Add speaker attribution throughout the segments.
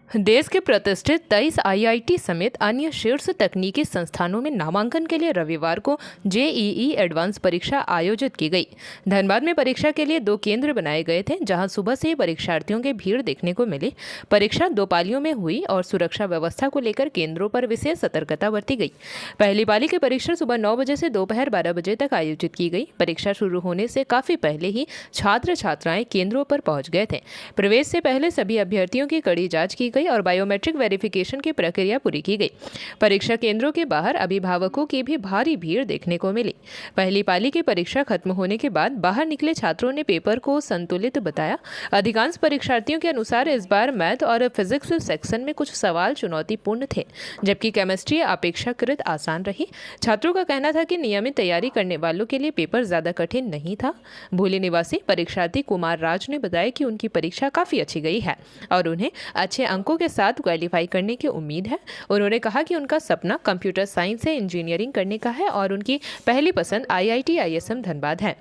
Speaker 1: देश के प्रतिष्ठित 23 आईआईटी समेत अन्य शीर्ष तकनीकी संस्थानों में नामांकन के लिए रविवार को जेईई एडवांस परीक्षा आयोजित की गई। धनबाद में परीक्षा के लिए 2 केंद्र बनाए गए थे, जहां सुबह से ही परीक्षार्थियों की भीड़ देखने को मिली। परीक्षा 2 पालियों में हुई और सुरक्षा व्यवस्था को लेकर केंद्रों पर विशेष सतर्कता बरती गई। पहली पाली की परीक्षा सुबह 9 बजे से दोपहर 12 बजे तक आयोजित की गई। परीक्षा शुरू होने से काफी पहले ही छात्र छात्राएं केंद्रों पर पहुंच गए थे। प्रवेश से पहले सभी अभ्यर्थियों की कड़ी जांच की गई और बायोमेट्रिक वेरिफिकेशन की प्रक्रिया पूरी की गई। परीक्षा केंद्रों के बाहर अभिभावकों की भी भारी भीड़ देखने को मिली। पहली पाली की परीक्षा खत्म होने के बाद बाहर निकले छात्रों ने पेपर को संतुलित बताया। अधिकांश परीक्षार्थियों के अनुसार इस बार मैथ और फिजिक्स सेक्शन में कुछ सवाल चुनौतीपूर्ण थे, जबकि केमिस्ट्री अपेक्षाकृत आसान रही। छात्रों का कहना था कि नियमित तैयारी करने वालों के लिए पेपर ज्यादा कठिन नहीं था। भोली निवासी परीक्षार्थी कुमार राज ने बताया कि उनकी परीक्षा काफी अच्छी गई है और उन्हें अच्छे अंकों के साथ क्वालिफाई करने की उम्मीद है। उन्होंने कहा कि उनका सपना कंप्यूटर साइंस से इंजीनियरिंग करने का है और उनकी पहली पसंद आईआईटी आईएसएम धनबाद है।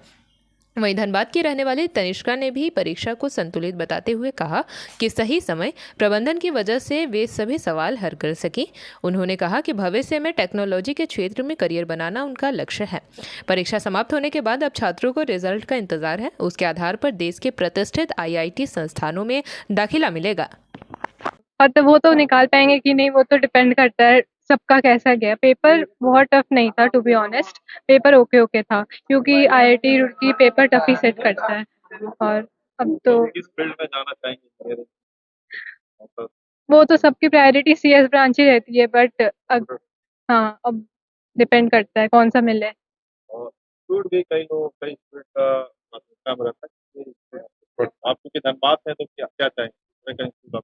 Speaker 1: वहीं धनबाद की रहने वाली तनिष्का ने भी परीक्षा को संतुलित बताते हुए कहा कि सही समय प्रबंधन की वजह से वे सभी सवाल हल कर सकी। उन्होंने कहा कि भविष्य में टेक्नोलॉजी के क्षेत्र में करियर बनाना उनका लक्ष्य है। परीक्षा समाप्त होने के बाद अब छात्रों को रिजल्ट का इंतजार है। उसके आधार पर देश के प्रतिष्ठित आईआईटी संस्थानों में दाखिला मिलेगा।
Speaker 2: और तो वो तो निकाल पाएंगे कि नहीं, वो तो डिपेंड करता है सबका कैसा गया। पेपर बहुत टफ नहीं था, to be honest. Paper okay okay था, क्योंकि आईआईटी रुड़की पेपर टफ ही सेट करता है। और अब तो
Speaker 3: किस फील्ड में जाना चाहेंगे? मतलब
Speaker 2: वो तो सबकी प्रायोरिटी सीएस ब्रांच ही रहती है, बट हाँ, अब डिपेंड करता है कौन सा मिले।
Speaker 3: और फूड भी कई लोग कई फील्ड का काम रहता है कि आप क्योंकि धनबाद है तो क्या क्या चाहेंगे कहीं फील्ड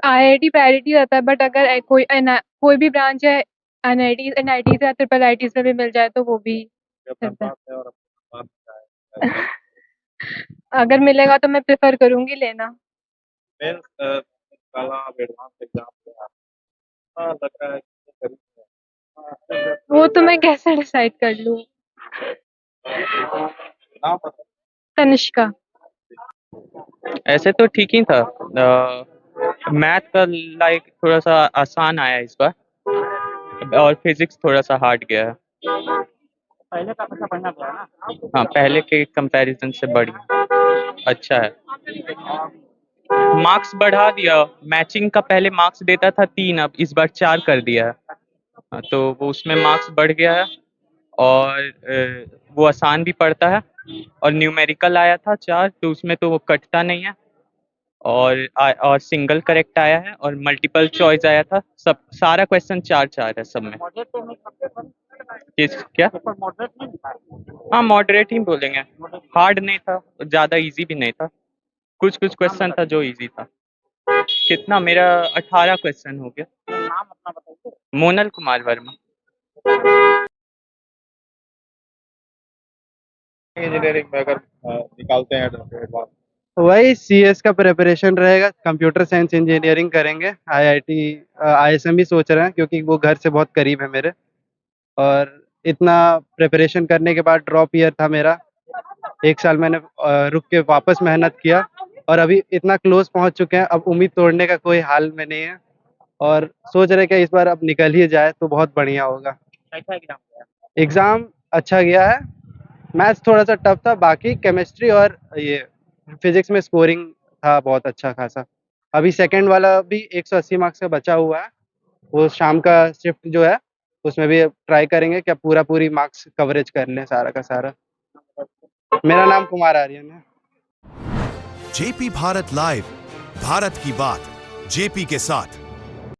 Speaker 2: आईआईटी प्रायोरिटी रहता है, बट अगर कोई भी ब्रांच है एनआईटी या ट्रिपल आईटी में भी मिल जाए तो वो भी रहता है।
Speaker 3: धनबाद है और धनबाद में जाए
Speaker 2: अगर मिलेगा तो मैं प्रेफर करूंगी लेना।
Speaker 3: मेंस काला एडवांस एग्जाम हाँ लग रहा है कि करीब है।
Speaker 2: वो तो मैं कैसे डिसाइड कर लूं।
Speaker 3: नाम पता
Speaker 2: तनिष्का।
Speaker 4: ऐसे तो ठीक ही था। मैथ का थोड़ा सा आसान आया इस बार और फिजिक्स थोड़ा सा हार्ड गया है।
Speaker 5: पहले का पेपर बढ़िया गया ना?
Speaker 4: हाँ, पहले के कंपैरिजन से बढ़िया अच्छा है। मार्क्स बढ़ा दिया। मैचिंग का पहले मार्क्स देता था 3, अब इस बार 4 कर दिया है। तो वो उसमें मार्क्स बढ़ गया है और वो आसान भी पड़ता है। और न्यूमेरिकल आया था 4, तो उसमें तो वो कटता नहीं है और सिंगल करेक्ट आया है और मल्टीपल चॉइस आया था। सब सारा क्वेश्चन 4-4 है सब में।
Speaker 5: मॉडरेट तो नहीं था पेपर?
Speaker 4: किस क्या?
Speaker 5: पेपर मॉडरेट नहीं था?
Speaker 4: हाँ, मॉडरेट ही बोलेंगे। हार्ड नहीं था, ज़्यादा इजी भी नहीं था। कुछ क्वेश्चन था जो इजी था। कितना? मेरा 18 क्वेश्चन हो गया।
Speaker 5: नाम अपना बताइए।
Speaker 4: मोनल कुमार वर्मा।
Speaker 3: इंजीनियरिंग में अगर निकालते हैं एडवांस
Speaker 6: वही सीएस का प्रिपरेशन रहेगा। कंप्यूटर साइंस इंजीनियरिंग करेंगे। आईआईटी आईएसएम भी सोच रहे हैं, क्योंकि वो घर से बहुत करीब है मेरे। और इतना प्रिपरेशन करने के बाद ड्रॉप ईयर था मेरा। 1 साल मैंने रुक के वापस मेहनत किया और अभी इतना क्लोज पहुंच चुके हैं, अब उम्मीद तोड़ने का कोई हाल में नहीं है। और सोच रहे कि इस बार अब निकल ही जाए तो बहुत बढ़िया होगा।
Speaker 5: कैसा एग्जाम गया?
Speaker 6: एग्ज़ाम अच्छा गया है। मैथ्स थोड़ा सा टफ था, बाकी केमिस्ट्री और ये फिजिक्स में स्कोरिंग था बहुत अच्छा खासा। अभी सेकंड वाला भी 180 मार्क्स का बचा हुआ है। वो शाम का शिफ्ट जो है उसमें भी ट्राई करेंगे कि पूरी मार्क्स कवरेज कर लें सारा का सारा। मेरा नाम कुमार आर्यन है।
Speaker 7: जेपी भारत लाइव, भारत की बात जेपी के साथ।